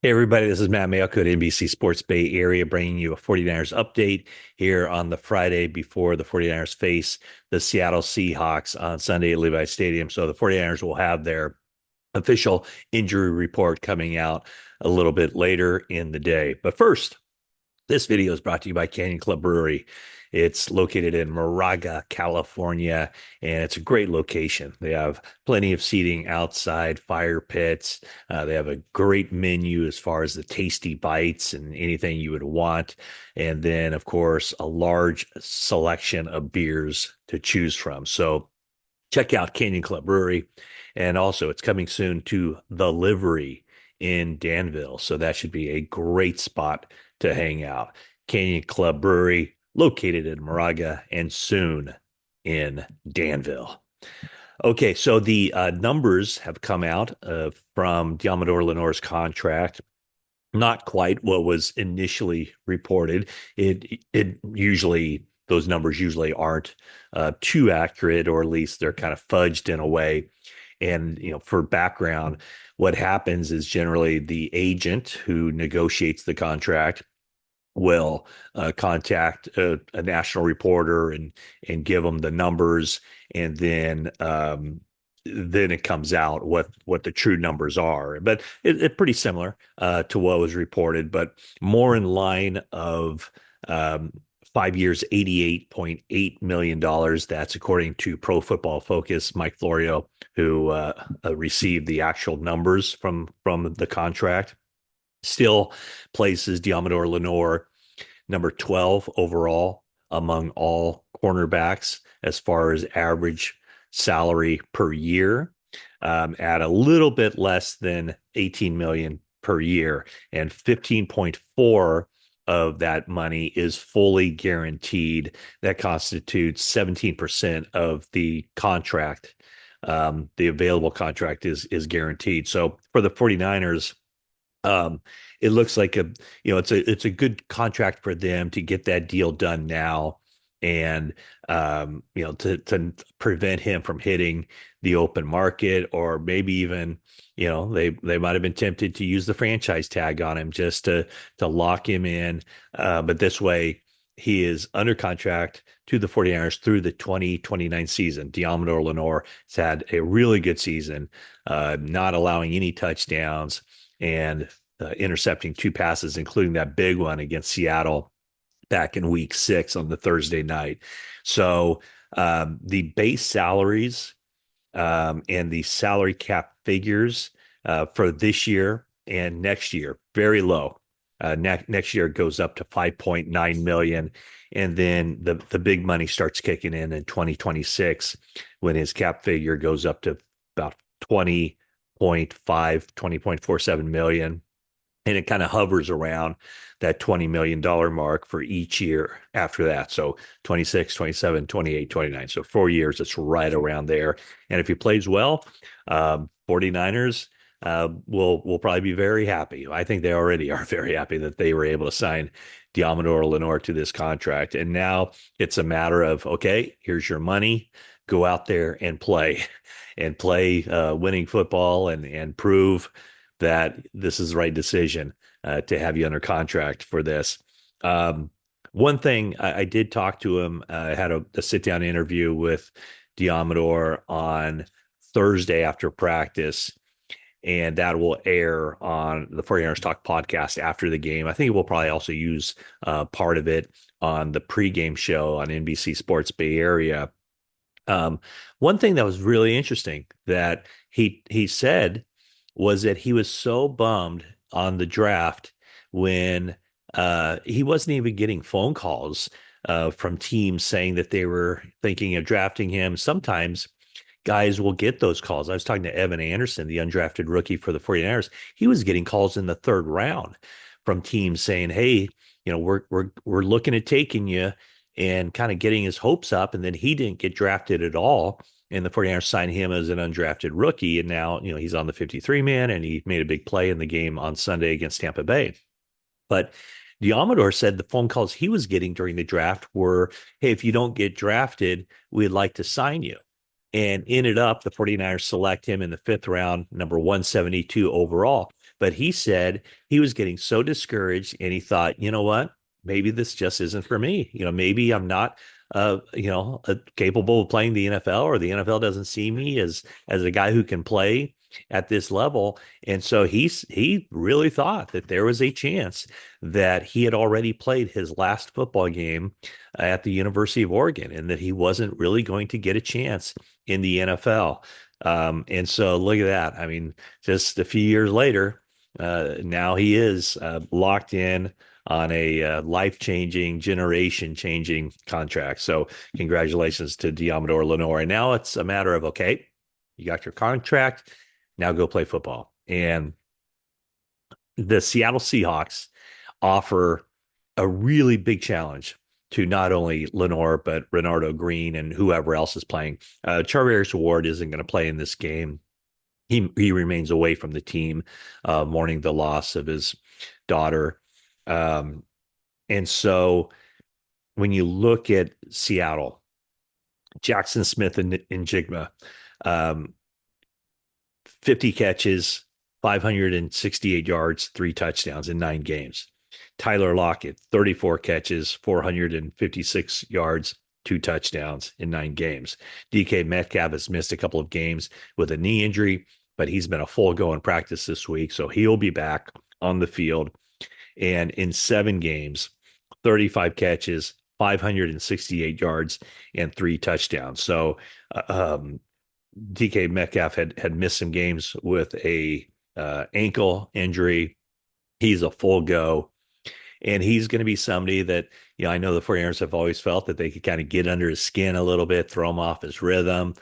Hey everybody, this is Matt Mayoko at NBC Sports Bay Area bringing you a 49ers update here on the Friday before the 49ers face the Seattle Seahawks on Sunday at Levi Stadium. So the 49ers will have their official injury report coming out a little bit later in the day. But first, this video is brought to you by Canyon Club Brewery. It's located in Moraga, California, and it's a great location. They have plenty of seating outside, fire pits. They have a great menu as far as the tasty bites and anything you would want. And then, of course, a large selection of beers to choose from. So check out Canyon Club Brewery. And also, it's coming soon to the Livery in Danville. So that should be a great spot to hang out. Canyon Club Brewery, located in Moraga and soon in Danville. Okay, so the numbers have come out from Deommodore Lenoir's contract. Not quite what was initially reported. It usually those numbers usually aren't too accurate, or at least they're kind of fudged in a way. And for background, what happens is generally the agent who negotiates the contract will contact a national reporter and give them the numbers, and then it comes out what the true numbers are. But it's pretty similar to what was reported, but more in line of 5 years, $88.8 million. That's according to Pro Football Focus, Mike Florio, who received the actual numbers from the contract. Still places Deommodore Lenoir number 12 overall among all cornerbacks as far as average salary per year, at a little bit less than 18 million per year, and 15.4 of that money is fully guaranteed. That constitutes 17% of the contract. The available contract is guaranteed. So for the 49ers, um, it looks like it's a good contract for them to get that deal done now, and to prevent him from hitting the open market, or maybe even they might have been tempted to use the franchise tag on him just to lock him in. But this way, he is under contract to the 49ers through the 2029 season. Deommodore Lenoir has had a really good season, not allowing any touchdowns and intercepting two passes, including that big one against Seattle back in week 6 on the Thursday night. So the base salaries and the salary cap figures for this year and next year, very low. Next year it goes up to 5.9 million. And then the big money starts kicking in 2026, when his cap figure goes up to about 20.47 million. And it kind of hovers around that $20 million mark for each year after that. So 26, 27, 28, 29. So 4 years, it's right around there. And if he plays well, 49ers will probably be very happy. I think they already are very happy that they were able to sign Deommodore Lenoir to this contract. And now it's a matter of, okay, here's your money. Go out there and play winning football, and prove that this is the right decision to have you under contract for this. One thing I did talk to him. I had a sit down interview with Deommodore on Thursday after practice, and that will air on the 49ers Talk podcast after the game. I think we'll probably also use part of it on the pregame show on NBC Sports Bay Area. One thing that was really interesting that he said was that he was so bummed on the draft when he wasn't even getting phone calls from teams saying that they were thinking of drafting him. Sometimes guys will get those calls. I was talking to Evan Anderson, the undrafted rookie for the 49ers. He was getting calls in the third round from teams saying, "Hey, we're looking at taking you," and kind of getting his hopes up. And then he didn't get drafted at all, and the 49ers signed him as an undrafted rookie. And now, he's on the 53 man, and he made a big play in the game on Sunday against Tampa Bay. But Deommodore said the phone calls he was getting during the draft were, "Hey, if you don't get drafted, we'd like to sign you." And ended up the 49ers select him in the 5th round, number 172 overall. But he said he was getting so discouraged and he thought, you know what? Maybe this just isn't for me. Maybe I'm not capable of playing the NFL, or the NFL doesn't see me as a guy who can play at this level. And so he really thought that there was a chance that he had already played his last football game at the University of Oregon, and that he wasn't really going to get a chance in the NFL. And so look at that. I mean, just a few years later, now he is locked in on a life-changing, generation-changing contract. So congratulations to Deommodore Lenoir. And now it's a matter of, okay, you got your contract, now go play football. And the Seattle Seahawks offer a really big challenge to not only Lenoir, but Renardo Green and whoever else is playing. Charvarius Ward isn't going to play in this game. He remains away from the team, mourning the loss of his daughter. And so when you look at Seattle, Jaxon, Smith, and Njigba, 50 catches, 568 yards, 3 touchdowns in 9 games. Tyler Lockett, 34 catches, 456 yards, 2 touchdowns in 9 games. DK Metcalf has missed a couple of games with a knee injury, but he's been a full go in practice this week, so he'll be back on the field. And in 7 games, 35 catches, 568 yards, and 3 touchdowns. So DK Metcalf had missed some games with a ankle injury. He's a full go. And he's going to be somebody that, I know the 49ers have always felt that they could kind of get under his skin a little bit, throw him off his rhythm.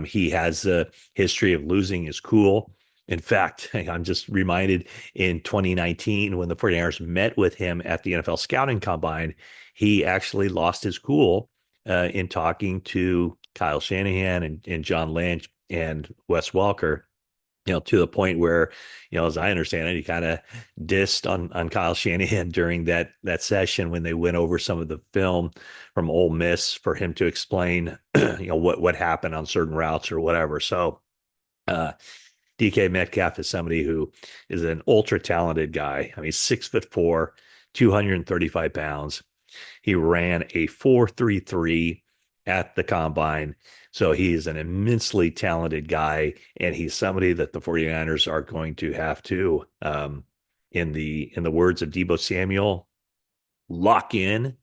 He has a history of losing his cool. In fact, I'm just reminded in 2019 when the 49ers met with him at the NFL Scouting Combine, he actually lost his cool in talking to Kyle Shanahan and John Lynch and Wes Welker, to the point where, as I understand it, he kind of dissed on Kyle Shanahan during that session when they went over some of the film from Ole Miss for him to explain, what happened on certain routes or whatever. So DK Metcalf is somebody who is an ultra talented guy. I mean, 6'4", 235 pounds. He ran a 4.33 at the combine. So he is an immensely talented guy, and he's somebody that the 49ers are going to have to, in the words of Deebo Samuel, lock in.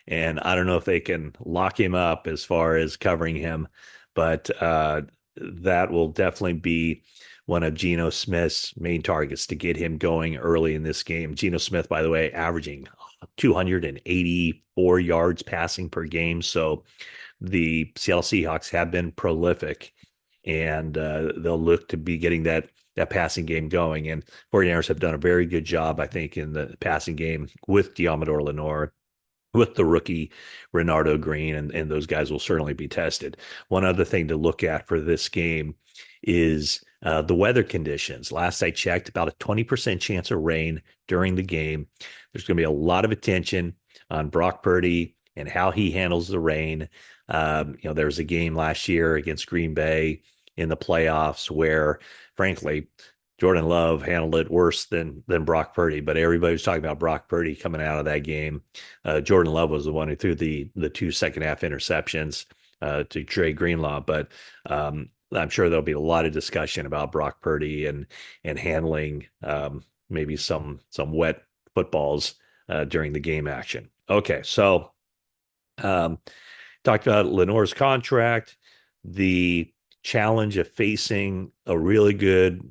And I don't know if they can lock him up as far as covering him, but that will definitely be one of Geno Smith's main targets to get him going early in this game. Geno Smith, by the way, averaging 284 yards passing per game. So the Seattle Seahawks have been prolific, and they'll look to be getting that passing game going. And 49ers have done a very good job, I think, in the passing game with Deommodore Lenoir, with the rookie Renardo Green, and those guys will certainly be tested. One other thing to look at for this game is the weather conditions. Last I checked, about a 20% chance of rain during the game. There's going to be a lot of attention on Brock Purdy and how he handles the rain. There was a game last year against Green Bay in the playoffs where, frankly, Jordan Love handled it worse than Brock Purdy, but everybody was talking about Brock Purdy coming out of that game. Jordan Love was the one who threw the 2 second half interceptions to Trey Greenlaw, but I'm sure there'll be a lot of discussion about Brock Purdy and handling maybe some wet footballs during the game action. Okay, so talked about Lenoir's contract, the challenge of facing a really good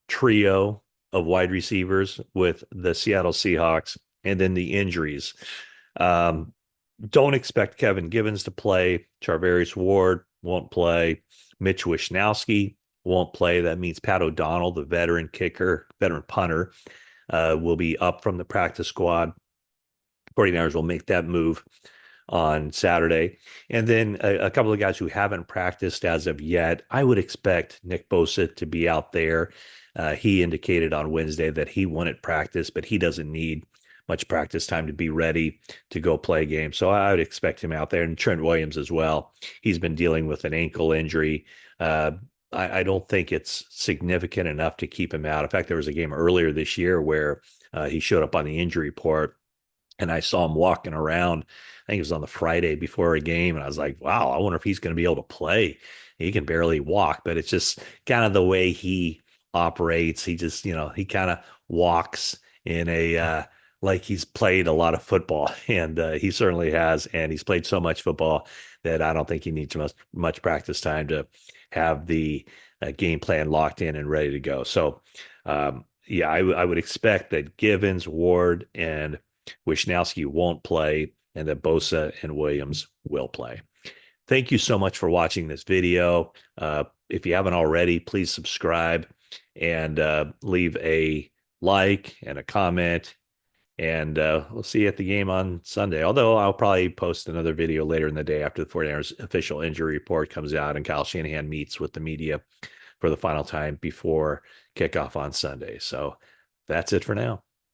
trio of wide receivers with the Seattle Seahawks, and then the injuries. Don't expect Kevin Givens to play. Charvarius Ward won't play. Mitch Wishnowsky won't play. That means Pat O'Donnell, the veteran punter, will be up from the practice squad. 49ers will make that move on Saturday. And then a couple of guys who haven't practiced as of yet. I would expect Nick Bosa to be out there. He indicated on Wednesday that he wanted practice, but he doesn't need much practice time to be ready to go play a game. So I would expect him out there. And Trent Williams as well. He's been dealing with an ankle injury. I don't think it's significant enough to keep him out. In fact, there was a game earlier this year where he showed up on the injury report and I saw him walking around. I think it was on the Friday before a game, and I was like, "Wow, I wonder if he's going to be able to play." He can barely walk, but it's just kind of the way he operates. He just, he kind of walks in a like he's played a lot of football, and he certainly has, and he's played so much football that I don't think he needs much practice time to have the game plan locked in and ready to go. So, yeah, I would expect that Givens, Ward, and Wishnowsky won't play, and that Bosa and Williams will play. Thank you so much for watching this video. If you haven't already, please subscribe and leave a like and a comment. And we'll see you at the game on Sunday. Although I'll probably post another video later in the day after the 49ers official injury report comes out and Kyle Shanahan meets with the media for the final time before kickoff on Sunday. So that's it for now.